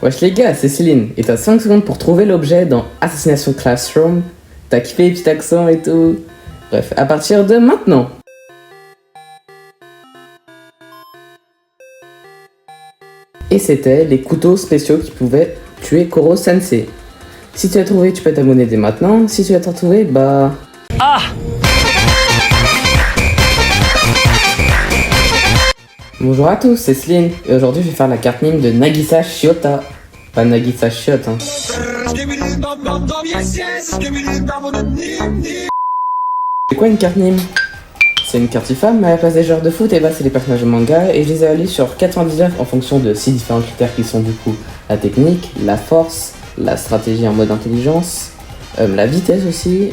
Wesh les gars, c'est Céline, et t'as 5 secondes pour trouver l'objet dans Assassination Classroom. T'as kiffé les petits accents et tout. Bref, à partir de maintenant. Et c'était les couteaux spéciaux qui pouvaient tuer Koro Sensei. Si tu l'as trouvé, tu peux t'abonner dès maintenant. Si tu l'as pas trouvé, bah... Ah! Bonjour à tous, c'est Céline, et aujourd'hui je vais faire la carte mime de Nagisa Shiota. Pas Nagisa Shiota, hein. C'est quoi une carte mime? C'est une carte femme, mais à la place des joueurs de foot, et bah c'est les personnages de manga, et je les ai allés sur 99 en fonction de 6 différents critères qui sont du coup la technique, la force, la stratégie en mode intelligence, la vitesse aussi,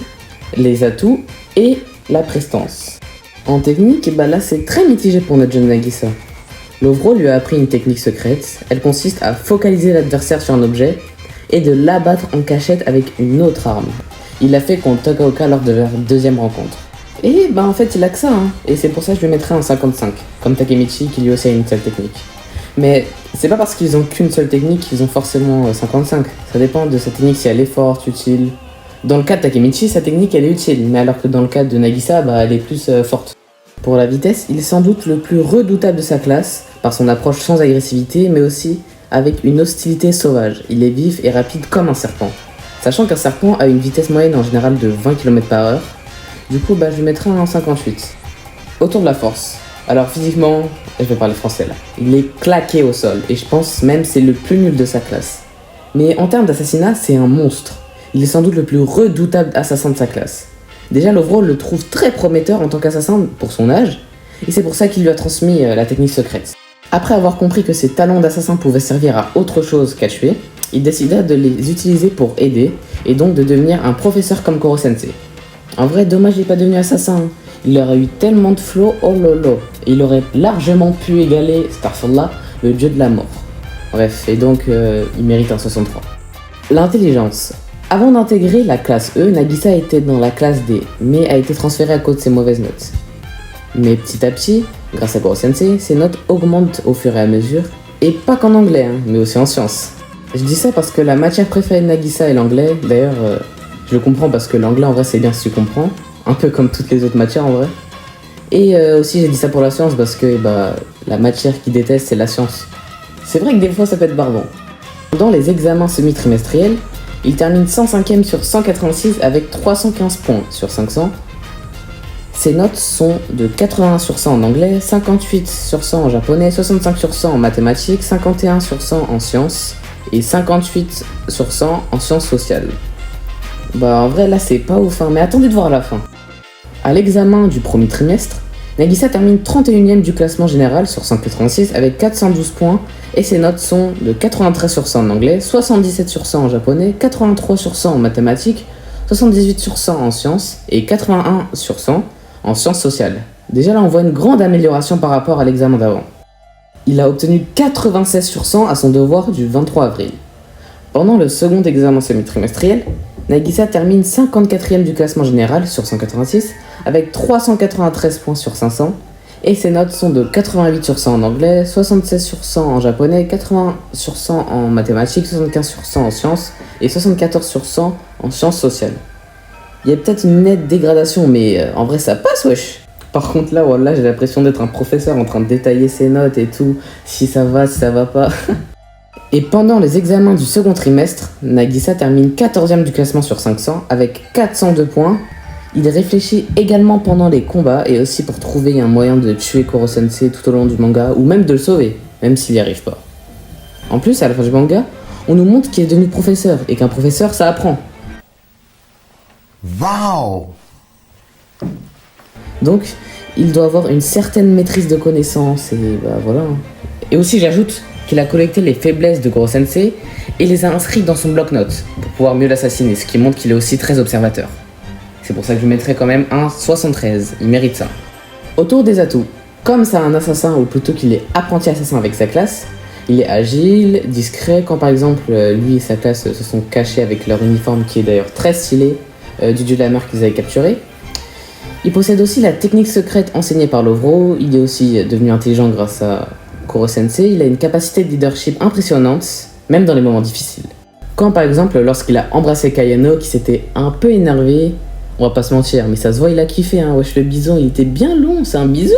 les atouts et la prestance. En technique, bah là c'est très mitigé pour notre jeune Nagisa. Lovro lui a appris une technique secrète, elle consiste à focaliser l'adversaire sur un objet et de l'abattre en cachette avec une autre arme. Il l'a fait contre Togaoka lors de leur deuxième rencontre. Et bah en fait il a que ça, hein. Et c'est pour ça que je lui mettrai un 55, comme Takemichi qui lui aussi a une seule technique. Mais c'est pas parce qu'ils ont qu'une seule technique qu'ils ont forcément 55, ça dépend de sa technique si elle est forte, utile. Dans le cas de Takemichi, sa technique elle est utile, mais alors que dans le cas de Nagisa, bah elle est plus forte. Pour la vitesse, il est sans doute le plus redoutable de sa classe, par son approche sans agressivité, mais aussi avec une hostilité sauvage. Il est vif et rapide comme un serpent. Sachant qu'un serpent a une vitesse moyenne en général de 20 km/h, du coup bah je lui mettrai un 58. Autour de la force. Alors physiquement, je vais parler français là, il est claqué au sol, et je pense même c'est le plus nul de sa classe. Mais en termes d'assassinat, c'est un monstre. Il est sans doute le plus redoutable assassin de sa classe. Déjà, Lovro le trouve très prometteur en tant qu'assassin pour son âge, et c'est pour ça qu'il lui a transmis la technique secrète. Après avoir compris que ses talents d'assassin pouvaient servir à autre chose qu'à tuer, il décida de les utiliser pour aider, et donc de devenir un professeur comme Koro Sensei. En vrai, dommage il n'est pas devenu assassin, hein. Il aurait eu tellement de flow, oh lolo, et il aurait largement pu égaler Starfallah, le dieu de la mort. Bref, et donc il mérite un 63. L'intelligence. Avant d'intégrer la classe E, Nagisa était dans la classe D, mais a été transféré à cause de ses mauvaises notes. Mais petit à petit, grâce à Koro Sensei, ses notes augmentent au fur et à mesure, et pas qu'en anglais, hein, mais aussi en sciences. Je dis ça parce que la matière préférée de Nagisa est l'anglais, d'ailleurs je le comprends parce que l'anglais en vrai c'est bien si tu comprends, un peu comme toutes les autres matières en vrai. Et aussi j'ai dit ça pour la science parce que bah, la matière qu'il déteste c'est la science. C'est vrai que des fois ça peut être barbant. Dans les examens semi-trimestriels, il termine 105ème sur 186 avec 315 points sur 500. Ses notes sont de 81 sur 100 en anglais, 58 sur 100 en japonais, 65 sur 100 en mathématiques, 51 sur 100 en sciences et 58 sur 100 en sciences sociales. Bah en vrai là c'est pas ouf, hein, mais attendez de voir la fin. À l'examen du premier trimestre, Nagisa termine 31ème du classement général sur 186 avec 412 points et ses notes sont de 93 sur 100 en anglais, 77 sur 100 en japonais, 83 sur 100 en mathématiques, 78 sur 100 en sciences et 81 sur 100 en sciences sociales. Déjà là on voit une grande amélioration par rapport à l'examen d'avant. Il a obtenu 96 sur 100 à son devoir du 23 avril. Pendant le second examen semi-trimestriel, Nagisa termine 54ème du classement général sur 186 avec 393 points sur 500 et ses notes sont de 88 sur 100 en anglais, 76 sur 100 en japonais, 80 sur 100 en mathématiques, 75 sur 100 en sciences et 74 sur 100 en sciences sociales. Il y a peut-être une nette dégradation mais en vrai ça passe wesh. Par contre là, voilà, j'ai l'impression d'être un professeur en train de détailler ses notes et tout, si ça va pas. Et pendant les examens du second trimestre, Nagisa termine 14ème du classement sur 500 avec 402 points. Il réfléchit également pendant les combats et aussi pour trouver un moyen de tuer Koro Sensei tout au long du manga ou même de le sauver, même s'il n'y arrive pas. En plus, à la fin du manga, on nous montre qu'il est devenu professeur et qu'un professeur ça apprend. Wow! Donc, il doit avoir une certaine maîtrise de connaissances et bah voilà. Et aussi j'ajoute qu'il a collecté les faiblesses de Koro Sensei et les a inscrites dans son bloc-notes pour pouvoir mieux l'assassiner, ce qui montre qu'il est aussi très observateur. C'est pour ça que je lui mettrai quand même un 73, il mérite ça. Autour des atouts, comme c'est un assassin ou plutôt qu'il est apprenti assassin avec sa classe, il est agile, discret, quand par exemple lui et sa classe se sont cachés avec leur uniforme qui est d'ailleurs très stylé du dieu de la mer qu'ils avaient capturé. Il possède aussi la technique secrète enseignée par Lovro, il est aussi devenu intelligent grâce à Koro Sensei, il a une capacité de leadership impressionnante même dans les moments difficiles. Quand par exemple, lorsqu'il a embrassé Kayano qui s'était un peu énervé, on va pas se mentir, mais ça se voit, il a kiffé, hein. Wesh, le bison, il était bien long, c'est un bisou.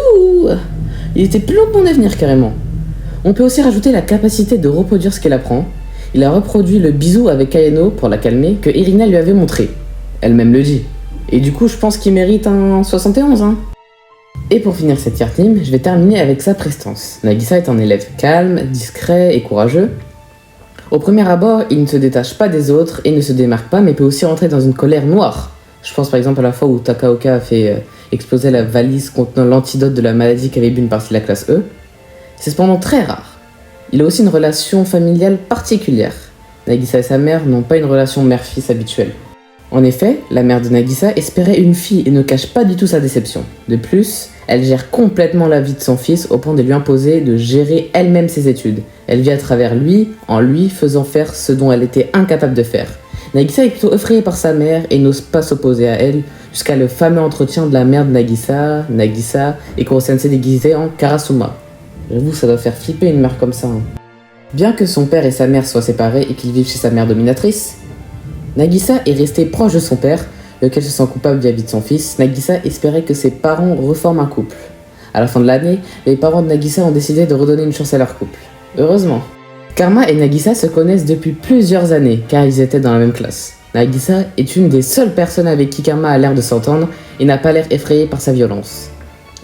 Il était plus long que mon avenir, carrément. On peut aussi rajouter la capacité de reproduire ce qu'elle apprend. Il a reproduit le bisou avec Kayano pour la calmer que Irina lui avait montré. Elle-même le dit. Et du coup, je pense qu'il mérite un 71, hein. Et pour finir cette tier team, je vais terminer avec sa prestance. Nagisa est un élève calme, discret et courageux. Au premier abord, il ne se détache pas des autres et ne se démarque pas, mais peut aussi rentrer dans une colère noire. Je pense par exemple à la fois où Takaoka a fait exploser la valise contenant l'antidote de la maladie qu'avait bu une partie de la classe E. C'est cependant très rare. Il a aussi une relation familiale particulière. Nagisa et sa mère n'ont pas une relation mère-fils habituelle. En effet, la mère de Nagisa espérait une fille et ne cache pas du tout sa déception. De plus, elle gère complètement la vie de son fils au point de lui imposer de gérer elle-même ses études. Elle vit à travers lui, en lui faisant faire ce dont elle était incapable de faire. Nagisa est plutôt effrayée par sa mère et n'ose pas s'opposer à elle, jusqu'à le fameux entretien de la mère de Nagisa et Koro-sensei déguisé en Karasuma. J'avoue, ça doit faire flipper une mère comme ça, hein. Bien que son père et sa mère soient séparés et qu'ils vivent chez sa mère dominatrice, Nagisa est resté proche de son père, lequel se sent coupable vis-à-vis de son fils. Nagisa espérait que ses parents reforment un couple. À la fin de l'année, les parents de Nagisa ont décidé de redonner une chance à leur couple. Heureusement. Karma et Nagisa se connaissent depuis plusieurs années, car ils étaient dans la même classe. Nagisa est une des seules personnes avec qui Karma a l'air de s'entendre et n'a pas l'air effrayé par sa violence.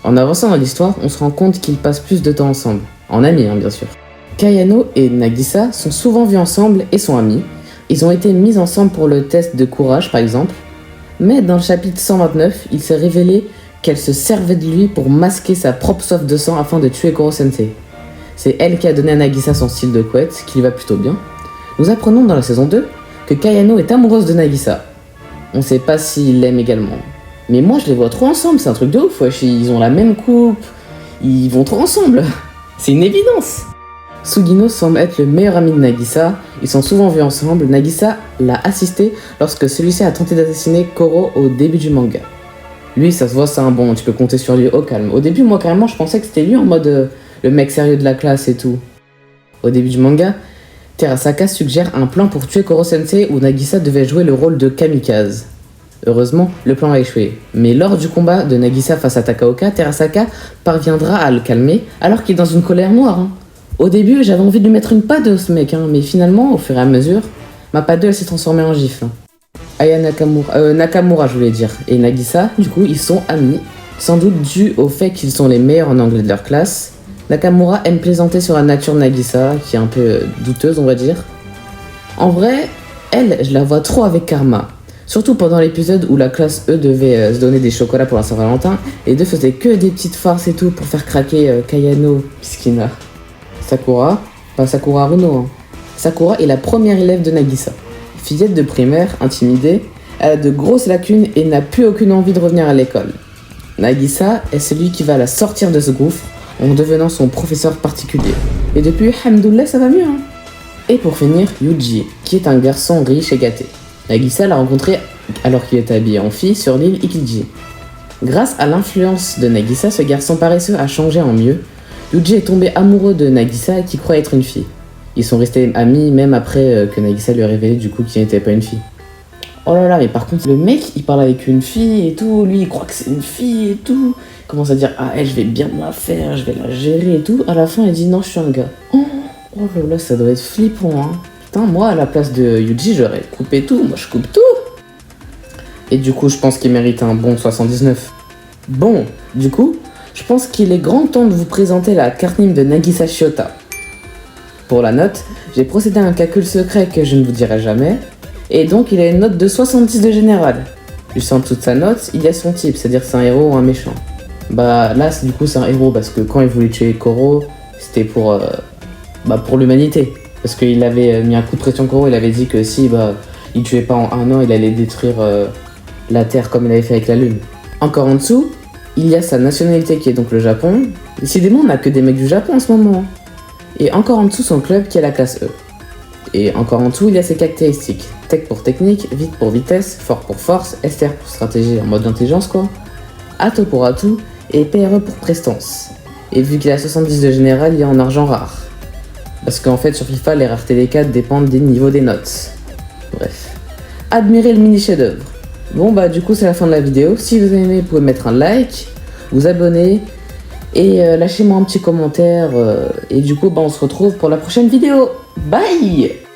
En avançant dans l'histoire, on se rend compte qu'ils passent plus de temps ensemble. En amis, hein, bien sûr. Kayano et Nagisa sont souvent vus ensemble et sont amis. Ils ont été mis ensemble pour le test de courage, par exemple. Mais dans le chapitre 129, il s'est révélé qu'elle se servait de lui pour masquer sa propre soif de sang afin de tuer Koro-sensei. C'est elle qui a donné à Nagisa son style de couette, qui lui va plutôt bien. Nous apprenons dans la saison 2 que Kayano est amoureuse de Nagisa. On sait pas s'il l'aime également. Mais moi je les vois trop ensemble, c'est un truc de ouf, wesh. Ils ont la même coupe, ils vont trop ensemble. C'est une évidence. Sugino semble être le meilleur ami de Nagisa, ils sont souvent vus ensemble. Nagisa l'a assisté lorsque celui-ci a tenté d'assassiner Koro au début du manga. Lui, ça se voit, c'est un bon, tu peux compter sur lui au calme. Au début, moi carrément, je pensais que c'était lui en mode le mec sérieux de la classe et tout. Au début du manga, Terasaka suggère un plan pour tuer Koro-sensei où Nagisa devait jouer le rôle de kamikaze. Heureusement, le plan a échoué. Mais lors du combat de Nagisa face à Takaoka, Terasaka parviendra à le calmer alors qu'il est dans une colère noire, hein. Au début, j'avais envie de lui mettre une patte ce mec, hein, mais finalement, au fur et à mesure, ma patte elle s'est transformée en gifle. Aya Nakamura, je voulais dire, et Nagisa, du coup, ils sont amis, sans doute dû au fait qu'ils sont les meilleurs en anglais de leur classe. Nakamura aime plaisanter sur la nature de Nagisa, qui est un peu douteuse, on va dire. En vrai, elle, je la vois trop avec Karma. Surtout pendant l'épisode où la classe E devait se donner des chocolats pour la Saint-Valentin, et deux faisaient que des petites farces et tout pour faire craquer Kayano, Piskina. Sakura, pas Sakura Haruno, hein. Sakura est la première élève de Nagisa. Fillette de primaire, intimidée, elle a de grosses lacunes et n'a plus aucune envie de revenir à l'école. Nagisa est celui qui va la sortir de ce gouffre en devenant son professeur particulier. Et depuis, hamdoullah, ça va mieux, hein. Et pour finir, Yuji, qui est un garçon riche et gâté. Nagisa l'a rencontré alors qu'il était habillé en fille sur l'île Ikiji. Grâce à l'influence de Nagisa, ce garçon paresseux a changé en mieux. Yuji est tombé amoureux de Nagisa qui croit être une fille. Ils sont restés amis même après que Nagisa lui a révélé du coup qu'il n'était pas une fille. Oh là là, mais par contre, le mec il parle avec une fille et tout, lui il croit que c'est une fille et tout. Il commence à dire ah elle je vais bien la faire, je vais la gérer et tout. À la fin il dit non je suis un gars. Oh là là, ça doit être flippant hein. Putain, moi à la place de Yuji j'aurais coupé tout, moi je coupe tout. Et du coup je pense qu'il mérite un bon 79. Bon, du coup, je pense qu'il est grand temps de vous présenter la carte NIM de Nagisa Shiota. Pour la note, j'ai procédé à un calcul secret que je ne vous dirai jamais, et donc il a une note de 70 de général. Juste en dessous de sa note, il y a son type, c'est-à-dire c'est un héros ou un méchant. Bah là, du coup c'est un héros, parce que quand il voulait tuer Koro, c'était pour l'humanité. Parce qu'il avait mis un coup de pression Koro, il avait dit que si il tuait pas en un an, il allait détruire la Terre comme il avait fait avec la Lune. Encore en dessous, il y a sa nationalité qui est donc le Japon. Décidément, on n'a que des mecs du Japon en ce moment. Et encore en dessous, son club qui est la classe E. Et encore en dessous, il y a ses caractéristiques. Tech pour technique, vite pour vitesse, fort pour force, SR pour stratégie en mode intelligence quoi. Ato pour atout et PRE pour prestance. Et vu qu'il a 70 de général, il est en argent rare. Parce qu'en fait, sur FIFA, les raretés des cartes dépendent des niveaux des notes. Bref. Admirez le mini chef-d'œuvre. Bon, bah, du coup, c'est la fin de la vidéo. Si vous avez aimé, vous pouvez mettre un like, vous abonner et lâchez-moi un petit commentaire. Et du coup, bah, on se retrouve pour la prochaine vidéo. Bye!